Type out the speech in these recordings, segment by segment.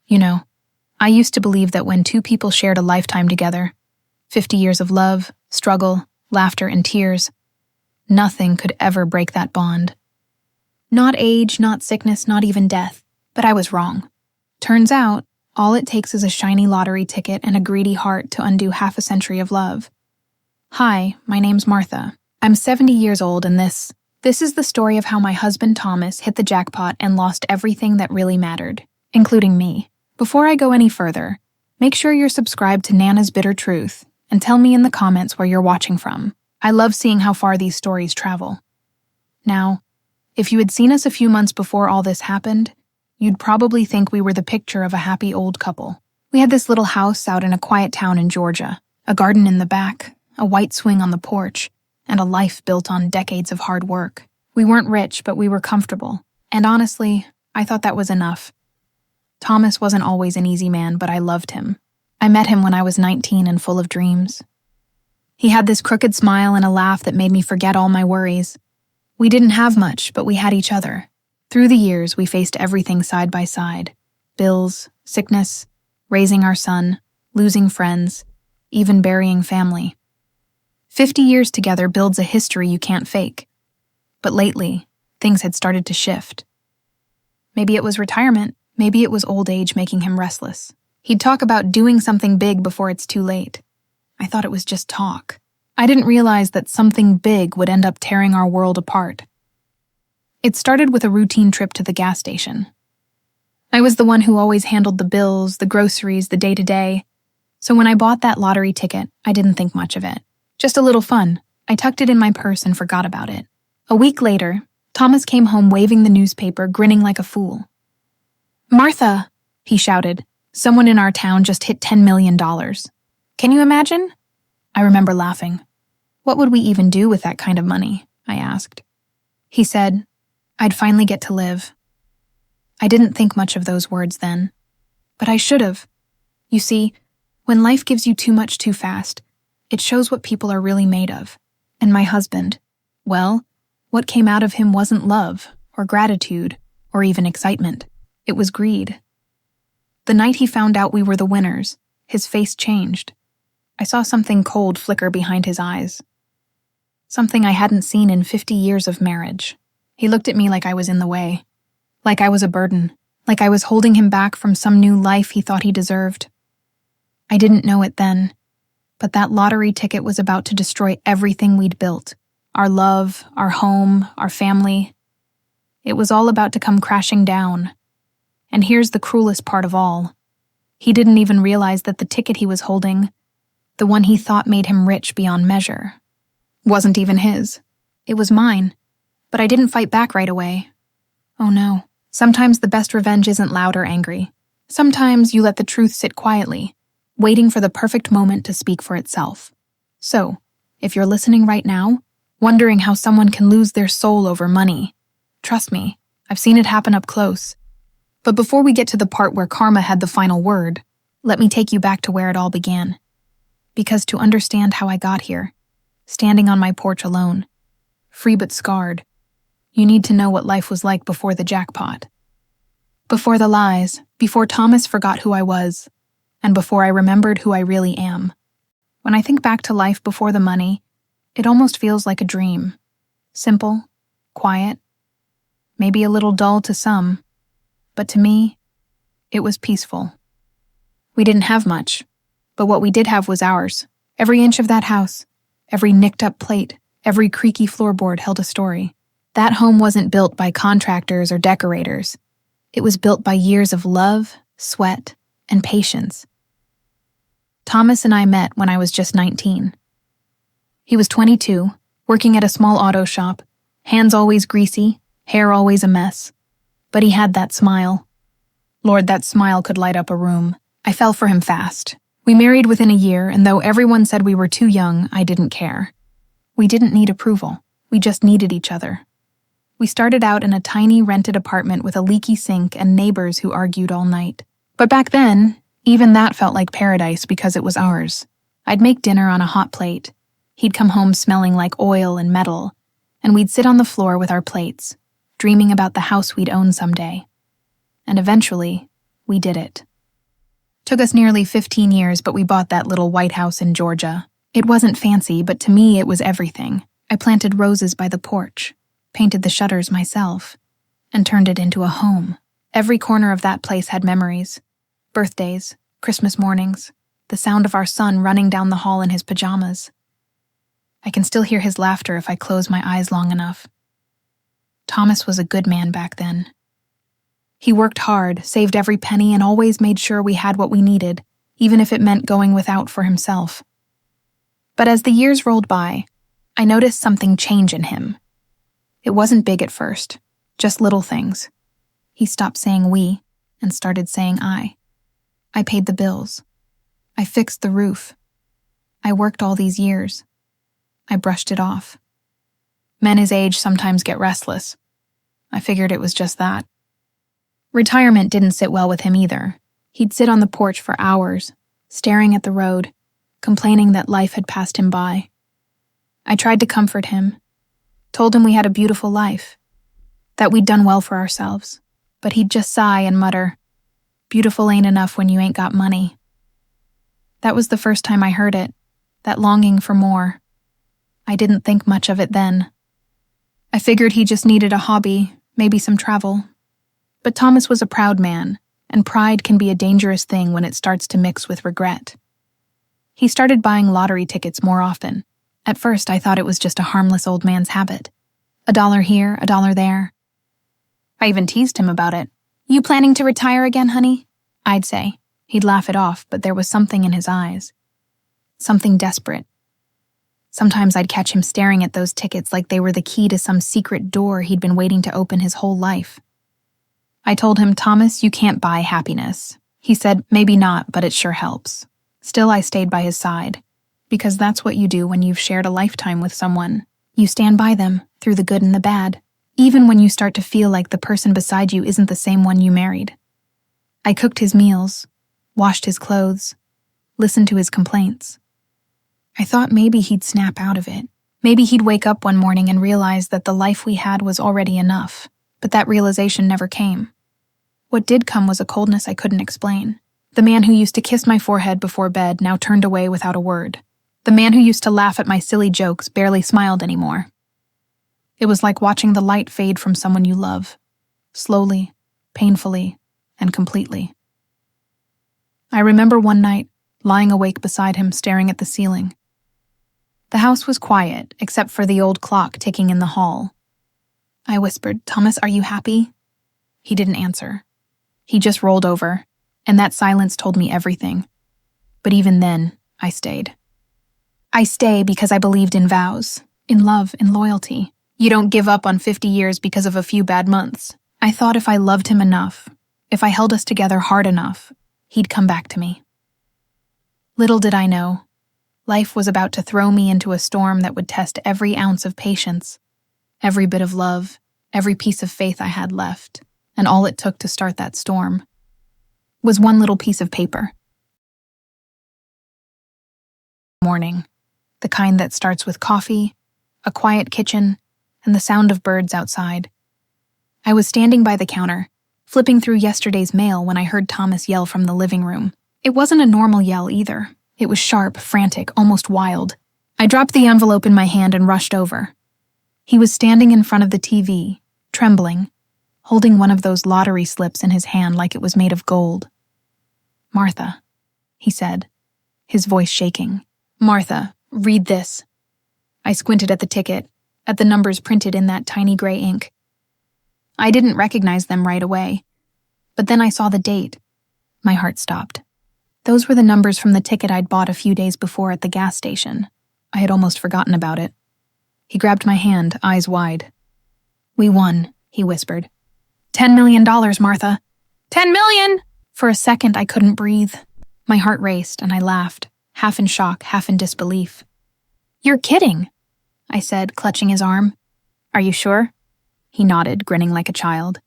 You know, I used to believe that when two people shared a lifetime together, 50 years of love, struggle, laughter, and tears, nothing could ever break that bond. Not age, not sickness, not even death. But I was wrong. Turns out, all it takes is a shiny lottery ticket and a greedy heart to undo half a century of love. Hi, my name's Martha. I'm 70 years old, and this is the story of how my husband Thomas hit the jackpot and lost everything that really mattered, including me. Before I go any further, make sure you're subscribed to Nana's Bitter Truth and tell me in the comments where you're watching from. I love seeing how far these stories travel. Now, if you had seen us a few months before all this happened, you'd probably think we were the picture of a happy old couple. We had this little house out in a quiet town in Georgia, a garden in the back, a white swing on the porch, and a life built on decades of hard work. We weren't rich, but we were comfortable. And honestly, I thought that was enough. Thomas wasn't always an easy man, but I loved him. I met him when I was 19 and full of dreams. He had this crooked smile and a laugh that made me forget all my worries. We didn't have much, but we had each other. Through the years, we faced everything side by side. Bills, sickness, raising our son, losing friends, even burying family. 50 years together builds a history you can't fake. But lately, things had started to shift. Maybe it was retirement, maybe it was old age making him restless. He'd talk about doing something big before it's too late. I thought it was just talk. I didn't realize that something big would end up tearing our world apart. It started with a routine trip to the gas station. I was the one who always handled the bills, the groceries, the day-to-day. So when I bought that lottery ticket, I didn't think much of it. Just a little fun. I tucked it in my purse and forgot about it. A week later, Thomas came home waving the newspaper, grinning like a fool. "Martha," he shouted, "someone in our town just hit $10 million. Can you imagine?" I remember laughing. "What would we even do with that kind of money?" I asked. He said, "I'd finally get to live." I didn't think much of those words then, but I should have. You see, when life gives you too much too fast, it shows what people are really made of. And my husband, well, what came out of him wasn't love, or gratitude, or even excitement. It was greed. The night he found out we were the winners, his face changed. I saw something cold flicker behind his eyes. Something I hadn't seen in 50 years of marriage. He looked at me like I was in the way. Like I was a burden. Like I was holding him back from some new life he thought he deserved. I didn't know it then, but that lottery ticket was about to destroy everything we'd built. Our love, our home, our family. It was all about to come crashing down. And here's the cruelest part of all. He didn't even realize that the ticket he was holding, the one he thought made him rich beyond measure, wasn't even his. It was mine, but I didn't fight back right away. Oh no. Sometimes the best revenge isn't loud or angry. Sometimes you let the truth sit quietly, waiting for the perfect moment to speak for itself. So, if you're listening right now, wondering how someone can lose their soul over money, trust me, I've seen it happen up close. But before we get to the part where karma had the final word, let me take you back to where it all began. Because to understand how I got here, standing on my porch alone, free but scarred, you need to know what life was like before the jackpot. Before the lies, before Thomas forgot who I was, and before I remembered who I really am. When I think back to life before the money, it almost feels like a dream. Simple, quiet, maybe a little dull to some, but to me, it was peaceful. We didn't have much, but what we did have was ours. Every inch of that house, every nicked-up plate, every creaky floorboard held a story. That home wasn't built by contractors or decorators. It was built by years of love, sweat, and patience. Thomas and I met when I was just 19. He was 22, working at a small auto shop, hands always greasy, hair always a mess. But he had that smile. Lord, that smile could light up a room. I fell for him fast. We married within a year, and though everyone said we were too young, I didn't care. We didn't need approval. We just needed each other. We started out in a tiny rented apartment with a leaky sink and neighbors who argued all night. But back then, even that felt like paradise because it was ours. I'd make dinner on a hot plate. He'd come home smelling like oil and metal, and we'd sit on the floor with our plates, dreaming about the house we'd own someday. And eventually, we did it. Took us nearly 15 years, but we bought that little white house in Georgia. It wasn't fancy, but to me it was everything. I planted roses by the porch, painted the shutters myself, and turned it into a home. Every corner of that place had memories. Birthdays, Christmas mornings, the sound of our son running down the hall in his pajamas. I can still hear his laughter if I close my eyes long enough. Thomas was a good man back then. He worked hard, saved every penny, and always made sure we had what we needed, even if it meant going without for himself. But as the years rolled by, I noticed something change in him. It wasn't big at first, just little things. He stopped saying we and started saying I. I paid the bills. I fixed the roof. I worked all these years. I brushed it off. Men his age sometimes get restless. I figured it was just that. Retirement didn't sit well with him either. He'd sit on the porch for hours, staring at the road, complaining that life had passed him by. I tried to comfort him, told him we had a beautiful life, that we'd done well for ourselves, but he'd just sigh and mutter, "Beautiful ain't enough when you ain't got money." That was the first time I heard it, that longing for more. I didn't think much of it then. I figured he just needed a hobby, maybe some travel. But Thomas was a proud man, and pride can be a dangerous thing when it starts to mix with regret. He started buying lottery tickets more often. At first, I thought it was just a harmless old man's habit. $1 here, $1 there. I even teased him about it. "You planning to retire again, honey?" I'd say. He'd laugh it off, but there was something in his eyes. Something desperate. Sometimes I'd catch him staring at those tickets like they were the key to some secret door he'd been waiting to open his whole life. I told him, "Thomas, you can't buy happiness." He said, "Maybe not, but it sure helps." Still, I stayed by his side, because that's what you do when you've shared a lifetime with someone. You stand by them, through the good and the bad, even when you start to feel like the person beside you isn't the same one you married. I cooked his meals, washed his clothes, listened to his complaints. I thought maybe he'd snap out of it. Maybe he'd wake up one morning and realize that the life we had was already enough, but that realization never came. What did come was a coldness I couldn't explain. The man who used to kiss my forehead before bed now turned away without a word. The man who used to laugh at my silly jokes barely smiled anymore. It was like watching the light fade from someone you love, slowly, painfully, and completely. I remember one night, lying awake beside him staring at the ceiling. The house was quiet, except for the old clock ticking in the hall. I whispered, "Thomas, are you happy?" He didn't answer. He just rolled over, and that silence told me everything. But even then, I stayed. I stay because I believed in vows, in love, in loyalty. You don't give up on 50 years because of a few bad months. I thought if I loved him enough, if I held us together hard enough, he'd come back to me. Little did I know, life was about to throw me into a storm that would test every ounce of patience, every bit of love, every piece of faith I had left, and all it took to start that storm was one little piece of paper. Morning, the kind that starts with coffee, a quiet kitchen, and the sound of birds outside. I was standing by the counter, flipping through yesterday's mail when I heard Thomas yell from the living room. It wasn't a normal yell either. It was sharp, frantic, almost wild. I dropped the envelope in my hand and rushed over. He was standing in front of the TV, trembling, holding one of those lottery slips in his hand like it was made of gold. "Martha," he said, his voice shaking. "Martha, read this." I squinted at the ticket, at the numbers printed in that tiny gray ink. I didn't recognize them right away, but then I saw the date. My heart stopped. Those were the numbers from the ticket I'd bought a few days before at the gas station. I had almost forgotten about it. He grabbed my hand, eyes wide. "We won," he whispered. $10 million, Martha. 10 million! For a second, I couldn't breathe. My heart raced, and I laughed, half in shock, half in disbelief. "You're kidding," I said, clutching his arm. "Are you sure?" He nodded, grinning like a child.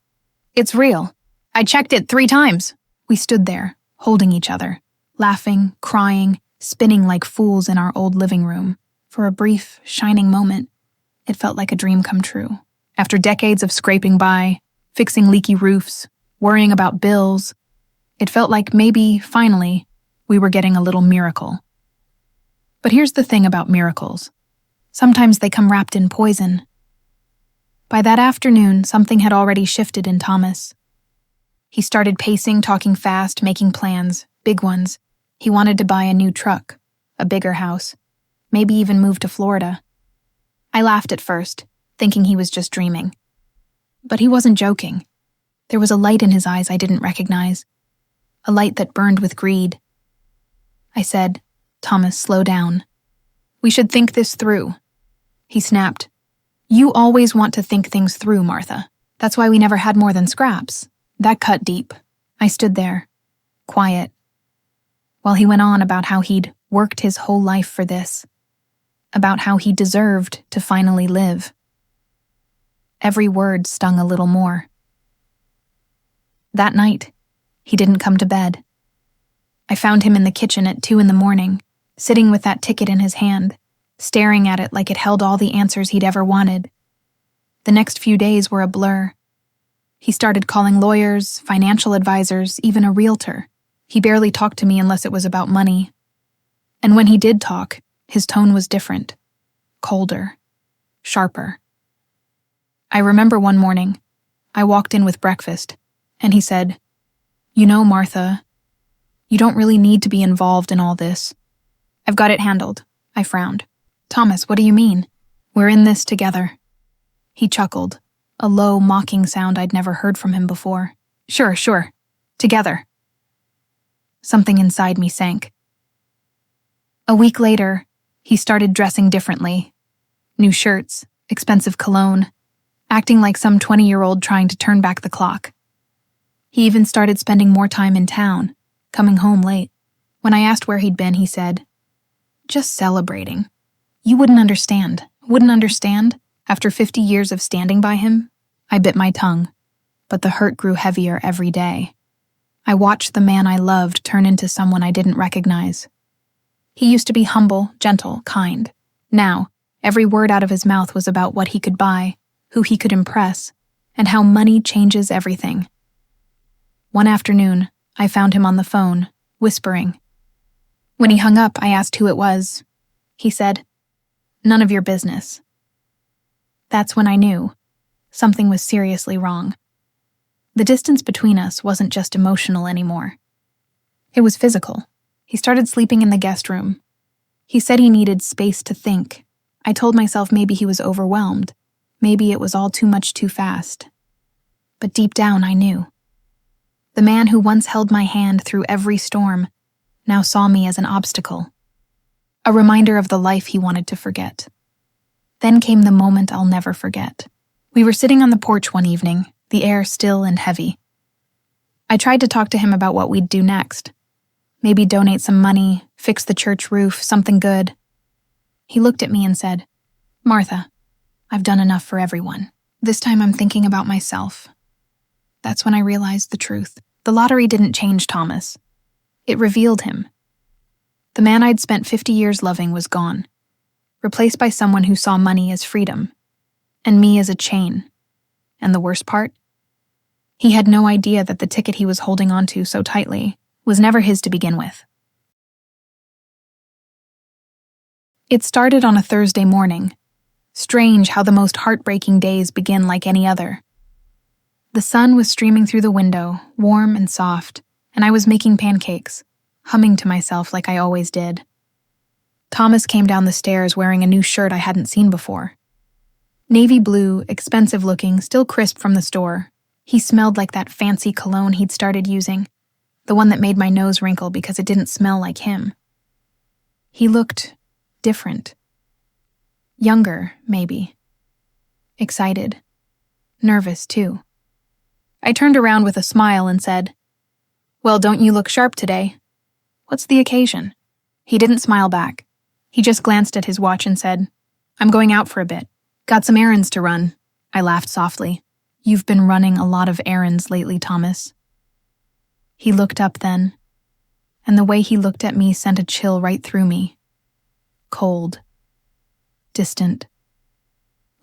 "It's real. I checked it 3 times. We stood there, holding each other, laughing, crying, spinning like fools in our old living room. For a brief, shining moment, it felt like a dream come true. After decades of scraping by, fixing leaky roofs, worrying about bills, It felt like maybe, finally, we were getting a little miracle. But here's the thing about miracles. Sometimes they come wrapped in poison. By that afternoon, something had already shifted in Thomas. He started pacing, talking fast, making plans, big ones. He wanted to buy a new truck, a bigger house, maybe even move to Florida. I laughed at first, thinking he was just dreaming. But he wasn't joking. There was a light in his eyes I didn't recognize, a light that burned with greed. I said, "Thomas, slow down. We should think this through." He snapped, "You always want to think things through, Martha. That's why we never had more than scraps." That cut deep. I stood there, quiet, while he went on about how he'd worked his whole life for this, about how he deserved to finally live. Every word stung a little more. That night, he didn't come to bed. I found him in the kitchen at 2 a.m, sitting with that ticket in his hand, staring at it like it held all the answers he'd ever wanted. The next few days were a blur. He started calling lawyers, financial advisors, even a realtor. He barely talked to me unless it was about money. And when he did talk, his tone was different, colder, sharper. I remember one morning, I walked in with breakfast, and he said, "You know, Martha, you don't really need to be involved in all this. I've got it handled." I frowned. "Thomas, what do you mean? We're in this together." He chuckled, a low, mocking sound I'd never heard from him before. Sure. Together." Something inside me sank. A week later, he started dressing differently. New shirts, expensive cologne, acting like some 20-year-old trying to turn back the clock. He even started spending more time in town, coming home late. When I asked where he'd been, he said, "Just celebrating. You wouldn't understand. After 50 years of standing by him." I bit my tongue, but the hurt grew heavier every day. I watched the man I loved turn into someone I didn't recognize. He used to be humble, gentle, kind. Now, every word out of his mouth was about what he could buy, who he could impress, and how money changes everything. One afternoon, I found him on the phone, whispering. When he hung up, I asked who it was. He said, "None of your business." That's when I knew something was seriously wrong. The distance between us wasn't just emotional anymore. It was physical. He started sleeping in the guest room. He said he needed space to think. I told myself maybe he was overwhelmed. Maybe it was all too much too fast. But deep down, I knew. The man who once held my hand through every storm now saw me as an obstacle, a reminder of the life he wanted to forget. Then came the moment I'll never forget. We were sitting on the porch one evening, the air still and heavy. I tried to talk to him about what we'd do next. Maybe donate some money, fix the church roof, something good. He looked at me and said, "Martha, I've done enough for everyone. This time I'm thinking about myself." That's when I realized the truth. The lottery didn't change Thomas. It revealed him. The man I'd spent 50 years loving was gone, replaced by someone who saw money as freedom, and me as a chain. And the worst part? He had no idea that the ticket he was holding onto so tightly was never his to begin with. It started on a Thursday morning. Strange how the most heartbreaking days begin like any other. The sun was streaming through the window, warm and soft, and I was making pancakes, humming to myself like I always did. Thomas came down the stairs wearing a new shirt I hadn't seen before. Navy blue, expensive looking, still crisp from the store. He smelled like that fancy cologne he'd started using, the one that made my nose wrinkle because it didn't smell like him. He looked different. Younger, maybe. Excited. Nervous, too. I turned around with a smile and said, "Well, don't you look sharp today? What's the occasion?" He didn't smile back. He just glanced at his watch and said, "I'm going out for a bit. Got some errands to run." I laughed softly. "You've been running a lot of errands lately, Thomas." He looked up then, and the way he looked at me sent a chill right through me. Cold. Distant.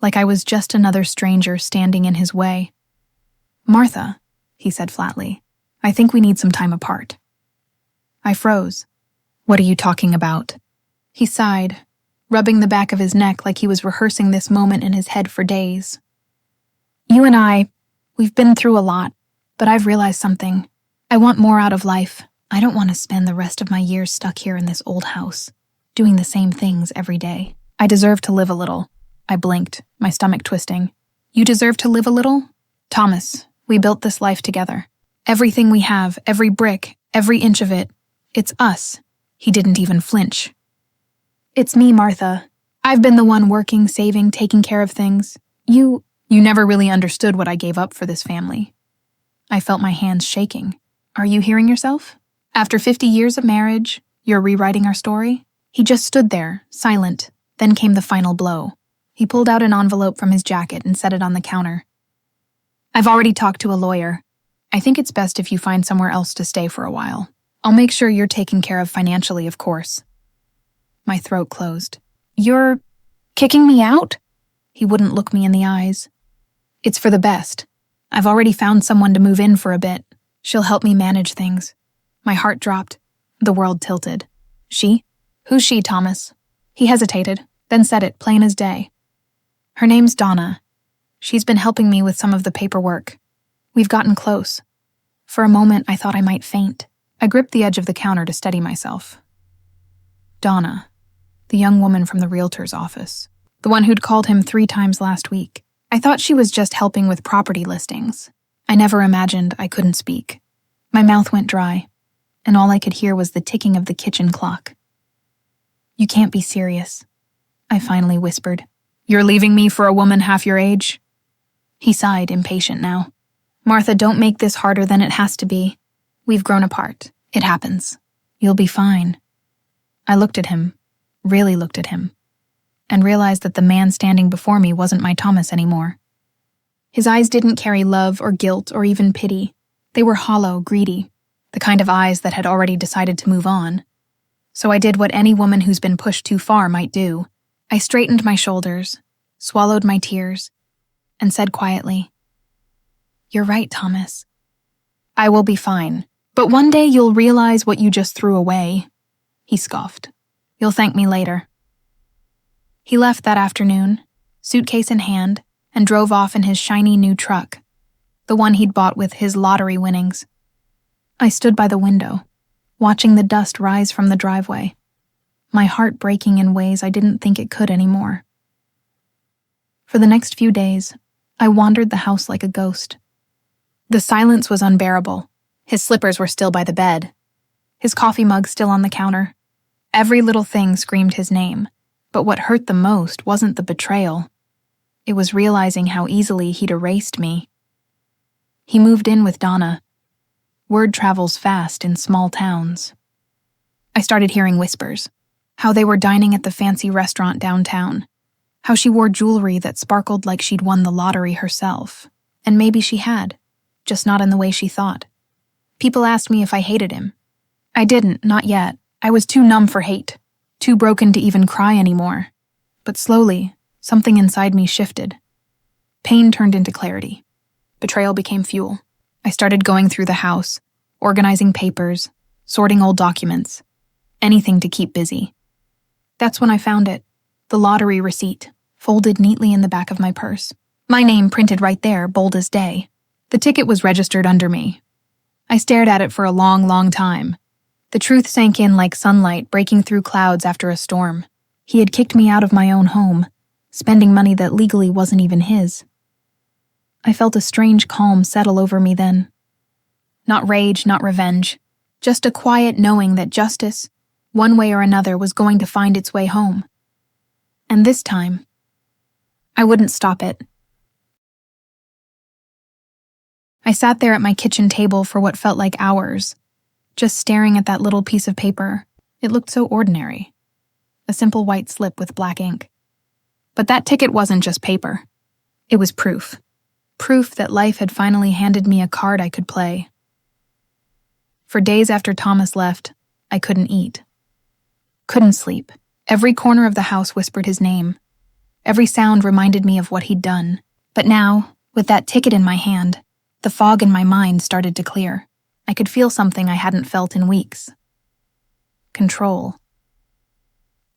Like I was just another stranger standing in his way. "Martha," he said flatly, I think we need some time apart." I froze. "What are you talking about?" He sighed, rubbing the back of his neck like he was rehearsing this moment in his head for days. "You and we've been through a lot, but I've realized something. I want more out of life. I don't want to spend the rest of my years stuck here in this old house, doing the same things every day. I deserve to live a little." I blinked, my stomach twisting. "You deserve to live a little? Thomas, we built this life together. Everything we have, every brick, every inch of it, it's us." He didn't even flinch. "It's me, Martha. I've been the one working, saving, taking care of things. You never really understood what I gave up for this family." I felt my hands shaking. "Are you hearing yourself? After 50 years of marriage, you're rewriting our story?" He just stood there, silent. Then came the final blow. He pulled out an envelope from his jacket and set it on the counter. "I've already talked to a lawyer. I think it's best if you find somewhere else to stay for a while. I'll make sure you're taken care of financially, of course." My throat closed. "You're kicking me out?" He wouldn't look me in the eyes. "It's for the best. I've already found someone to move in for a bit. She'll help me manage things." My heart dropped. The world tilted. "She? Who's she, Thomas?" He hesitated, then said it plain as day. "Her name's Donna. She's been helping me with some of the paperwork. We've gotten close." For a moment, I thought I might faint. I gripped the edge of the counter to steady myself. Donna, the young woman from the realtor's office, the one who'd called him 3 times last week. I thought she was just helping with property listings. I never imagined I couldn't speak. My mouth went dry, and all I could hear was the ticking of the kitchen clock. "You can't be serious," I finally whispered. "You're leaving me for a woman half your age?" He sighed, impatient now. "Martha, don't make this harder than it has to be. We've grown apart. It happens. You'll be fine." I looked at him, really looked at him, and realized that the man standing before me wasn't my Thomas anymore. His eyes didn't carry love or guilt or even pity. They were hollow, greedy, the kind of eyes that had already decided to move on. So I did what any woman who's been pushed too far might do. I straightened my shoulders, swallowed my tears, and said quietly, "You're right, Thomas. I will be fine, but one day you'll realize what you just threw away." He scoffed. "You'll thank me later." He left that afternoon, suitcase in hand, and drove off in his shiny new truck, the one he'd bought with his lottery winnings. I stood by the window, watching the dust rise from the driveway, my heart breaking in ways I didn't think it could anymore. For the next few days, I wandered the house like a ghost. The silence was unbearable. His slippers were still by the bed, his coffee mug still on the counter. Every little thing screamed his name, but what hurt the most wasn't the betrayal. It was realizing how easily he'd erased me. He moved in with Donna. Word travels fast in small towns. I started hearing whispers, how they were dining at the fancy restaurant downtown, how she wore jewelry that sparkled like she'd won the lottery herself, and maybe she had, just not in the way she thought. People asked me if I hated him. I didn't, not yet. I was too numb for hate, too broken to even cry anymore. But slowly, something inside me shifted. Pain turned into clarity. Betrayal became fuel. I started going through the house, organizing papers, sorting old documents, anything to keep busy. That's when I found it, the lottery receipt, folded neatly in the back of my purse. My name printed right there, bold as day. The ticket was registered under me. I stared at it for a long, long time. The truth sank in like sunlight breaking through clouds after a storm. He had kicked me out of my own home, spending money that legally wasn't even his. I felt a strange calm settle over me then. Not rage, not revenge, just a quiet knowing that justice, one way or another, was going to find its way home. And this time, I wouldn't stop it. I sat there at my kitchen table for what felt like hours, just staring at that little piece of paper. It looked so ordinary. A simple white slip with black ink. But that ticket wasn't just paper. It was proof. Proof that life had finally handed me a card I could play. For days after Thomas left, I couldn't eat. Couldn't sleep. Every corner of the house whispered his name. Every sound reminded me of what he'd done. But now, with that ticket in my hand, the fog in my mind started to clear. I could feel something I hadn't felt in weeks. Control.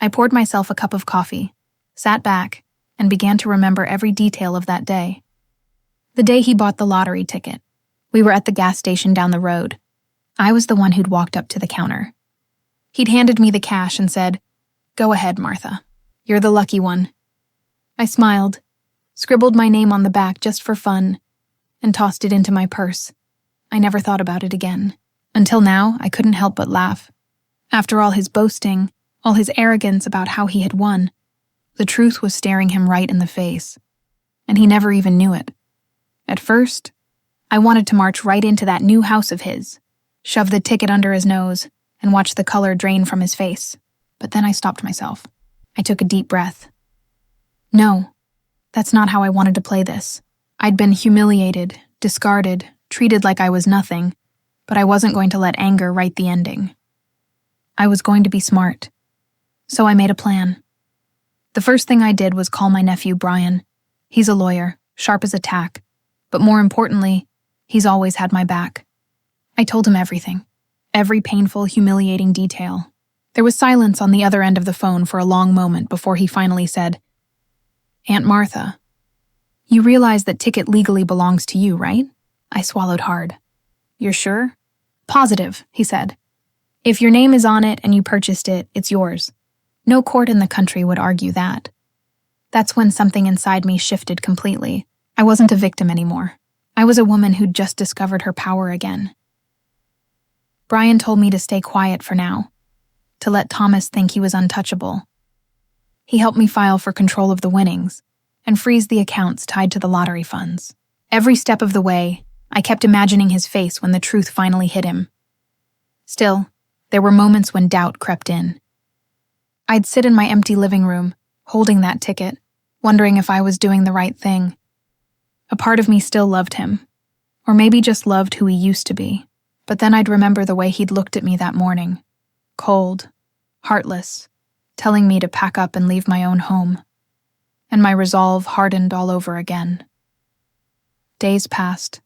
I poured myself a cup of coffee, sat back, and began to remember every detail of that day. The day he bought the lottery ticket. We were at the gas station down the road. I was the one who'd walked up to the counter. He'd handed me the cash and said, "Go ahead, Martha. You're the lucky one." I smiled, scribbled my name on the back just for fun, and tossed it into my purse. I never thought about it again. Until now, I couldn't help but laugh. After all his boasting, all his arrogance about how he had won, the truth was staring him right in the face. And he never even knew it. At first, I wanted to march right into that new house of his, shove the ticket under his nose, and watch the color drain from his face. But then I stopped myself. I took a deep breath. No, that's not how I wanted to play this. I'd been humiliated, discarded, treated like I was nothing, but I wasn't going to let anger write the ending. I was going to be smart. So I made a plan. The first thing I did was call my nephew Brian. He's a lawyer, sharp as a tack, but more importantly, he's always had my back. I told him everything, every painful, humiliating detail. There was silence on the other end of the phone for a long moment before he finally said, "Aunt Martha, you realize that ticket legally belongs to you, right?" I swallowed hard. "You're sure?" "Positive," he said. "If your name is on it and you purchased it, it's yours. No court in the country would argue that." That's when something inside me shifted completely. I wasn't a victim anymore. I was a woman who'd just discovered her power again. Brian told me to stay quiet for now, to let Thomas think he was untouchable. He helped me file for control of the winnings and freeze the accounts tied to the lottery funds. Every step of the way, I kept imagining his face when the truth finally hit him. Still, there were moments when doubt crept in. I'd sit in my empty living room, holding that ticket, wondering if I was doing the right thing. A part of me still loved him, or maybe just loved who he used to be. But then I'd remember the way he'd looked at me that morning, cold, heartless, telling me to pack up and leave my own home. And my resolve hardened all over again. Days passed,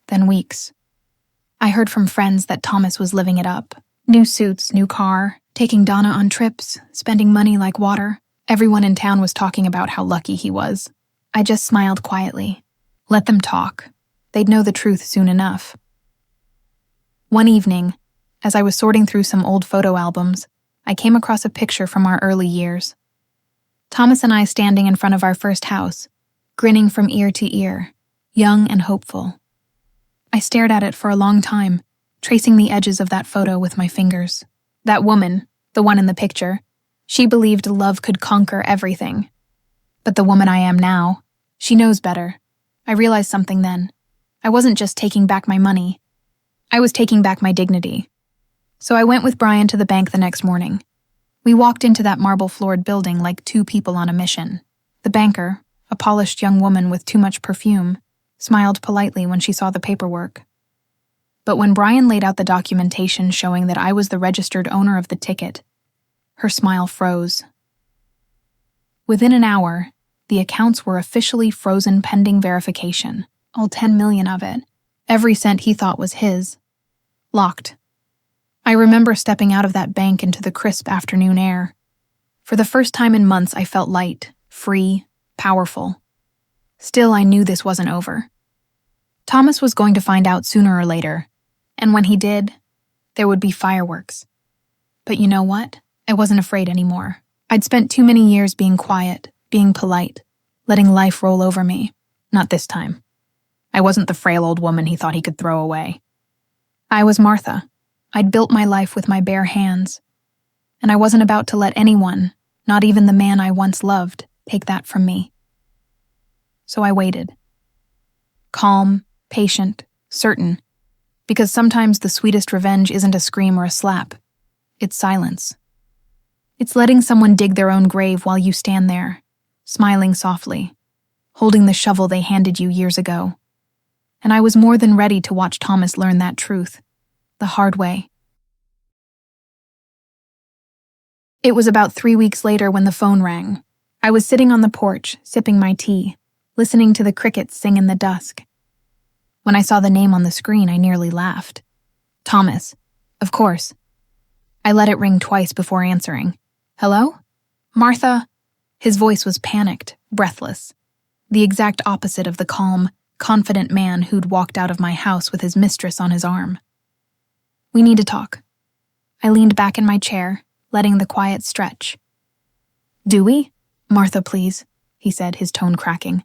then weeks. I heard from friends that Thomas was living it up. New suits, new car, taking Donna on trips, spending money like water. Everyone in town was talking about how lucky he was. I just smiled quietly. Let them talk. They'd know the truth soon enough. One evening, as I was sorting through some old photo albums, I came across a picture from our early years. Thomas and I standing in front of our first house, grinning from ear to ear, young and hopeful. I stared at it for a long time, tracing the edges of that photo with my fingers. That woman, the one in the picture, she believed love could conquer everything. But the woman I am now, she knows better. I realized something then. I wasn't just taking back my money. I was taking back my dignity. So I went with Brian to the bank the next morning. We walked into that marble-floored building like two people on a mission. The banker, a polished young woman with too much perfume, smiled politely when she saw the paperwork. But when Brian laid out the documentation showing that I was the registered owner of the ticket, her smile froze. Within an hour, the accounts were officially frozen pending verification, all 10 million of it. Every cent he thought was his. Locked. I remember stepping out of that bank into the crisp afternoon air. For the first time in months, I felt light, free, powerful. Still, I knew this wasn't over. Thomas was going to find out sooner or later, and when he did, there would be fireworks. But you know what? I wasn't afraid anymore. I'd spent too many years being quiet, being polite, letting life roll over me. Not this time. I wasn't the frail old woman he thought he could throw away. I was Martha. I'd built my life with my bare hands. And I wasn't about to let anyone, not even the man I once loved, take that from me. So I waited. Calm, patient, certain. Because sometimes the sweetest revenge isn't a scream or a slap. It's silence. It's letting someone dig their own grave while you stand there, smiling softly, holding the shovel they handed you years ago. And I was more than ready to watch Thomas learn that truth, the hard way. It was about 3 weeks later when the phone rang. I was sitting on the porch, sipping my tea, listening to the crickets sing in the dusk. When I saw the name on the screen, I nearly laughed. Thomas. Of course. I let it ring twice before answering. Hello? Martha? His voice was panicked, breathless. The exact opposite of the calm, confident man who'd walked out of my house with his mistress on his arm. We need to talk. I leaned back in my chair, letting the quiet stretch. Do we? Martha, please, he said, his tone cracking.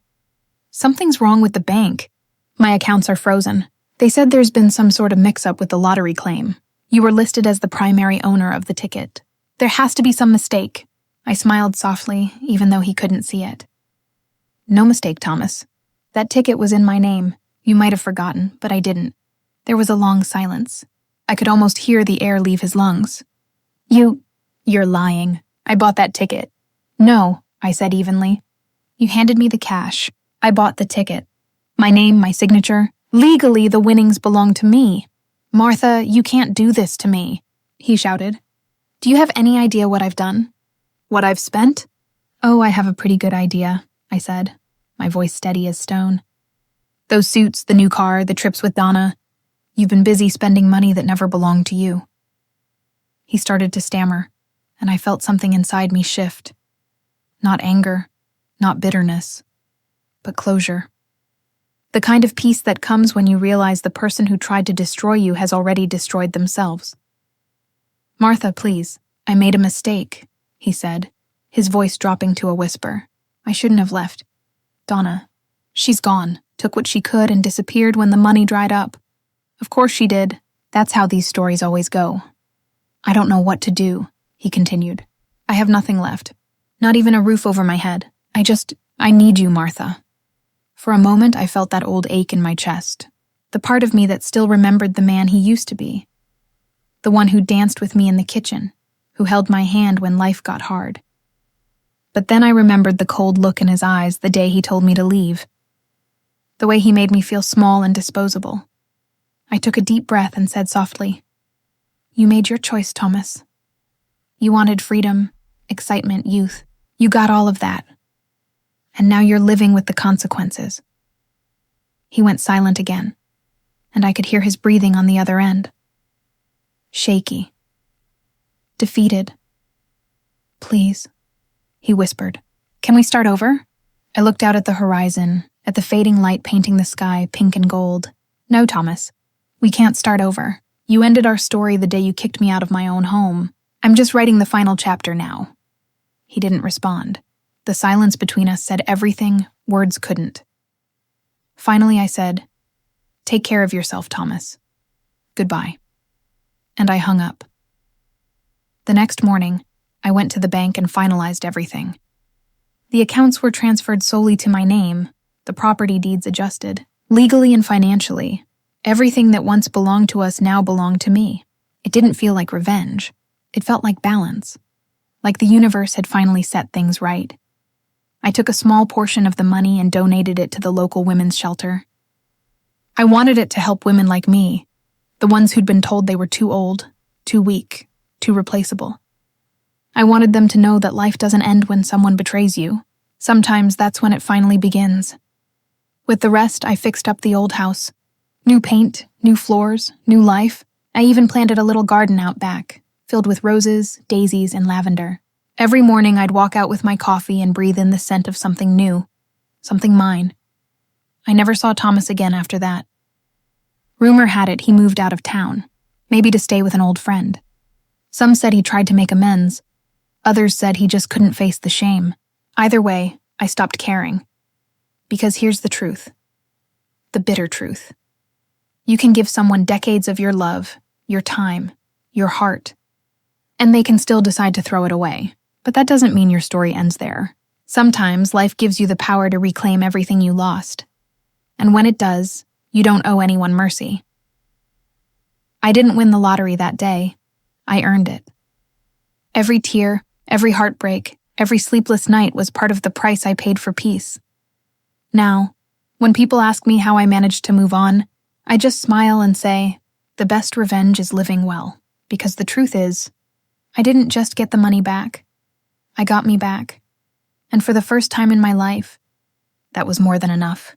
Something's wrong with the bank. My accounts are frozen. They said there's been some sort of mix-up with the lottery claim. You were listed as the primary owner of the ticket. There has to be some mistake. I smiled softly, even though he couldn't see it. No mistake, Thomas. That ticket was in my name. You might have forgotten, but I didn't. There was a long silence. I could almost hear the air leave his lungs. You're lying. I bought that ticket. No, I said evenly. You handed me the cash. I bought the ticket. My name, my signature. Legally, the winnings belong to me. Martha, you can't do this to me, he shouted. Do you have any idea what I've done? What I've spent? Oh, I have a pretty good idea, I said, my voice steady as stone. Those suits, the new car, the trips with Donna. You've been busy spending money that never belonged to you. He started to stammer, and I felt something inside me shift. Not anger, not bitterness, but closure. The kind of peace that comes when you realize the person who tried to destroy you has already destroyed themselves. Martha, please, I made a mistake, he said, his voice dropping to a whisper. I shouldn't have left. Donna, she's gone, took what she could and disappeared when the money dried up. Of course she did. That's how these stories always go. I don't know what to do, he continued. I have nothing left. Not even a roof over my head. I need you, Martha. For a moment, I felt that old ache in my chest, the part of me that still remembered the man he used to be, the one who danced with me in the kitchen, who held my hand when life got hard. But then I remembered the cold look in his eyes the day he told me to leave, the way he made me feel small and disposable. I took a deep breath and said softly, You made your choice, Thomas. You wanted freedom, excitement, youth. You got all of that. And now you're living with the consequences. He went silent again, and I could hear his breathing on the other end. Shaky. Defeated. Please, he whispered. Can we start over? I looked out at the horizon, at the fading light painting the sky pink and gold. No, Thomas, we can't start over. You ended our story the day you kicked me out of my own home. I'm just writing the final chapter now. He didn't respond. The silence between us said everything words couldn't. Finally, I said, Take care of yourself, Thomas. Goodbye. And I hung up. The next morning, I went to the bank and finalized everything. The accounts were transferred solely to my name, the property deeds adjusted. Legally and financially, everything that once belonged to us now belonged to me. It didn't feel like revenge. It felt like balance. Like the universe had finally set things right. I took a small portion of the money and donated it to the local women's shelter. I wanted it to help women like me, the ones who'd been told they were too old, too weak, too replaceable. I wanted them to know that life doesn't end when someone betrays you. Sometimes that's when it finally begins. With the rest, I fixed up the old house. New paint, new floors, new life. I even planted a little garden out back, filled with roses, daisies, and lavender. Every morning I'd walk out with my coffee and breathe in the scent of something new, something mine. I never saw Thomas again after that. Rumor had it he moved out of town, maybe to stay with an old friend. Some said he tried to make amends. Others said he just couldn't face the shame. Either way, I stopped caring. Because here's the truth. The bitter truth. You can give someone decades of your love, your time, your heart, and they can still decide to throw it away. But that doesn't mean your story ends there. Sometimes life gives you the power to reclaim everything you lost. And when it does, you don't owe anyone mercy. I didn't win the lottery that day. I earned it. Every tear, every heartbreak, every sleepless night was part of the price I paid for peace. Now, when people ask me how I managed to move on, I just smile and say, the best revenge is living well. Because the truth is, I didn't just get the money back. I got me back. And for the first time in my life, that was more than enough.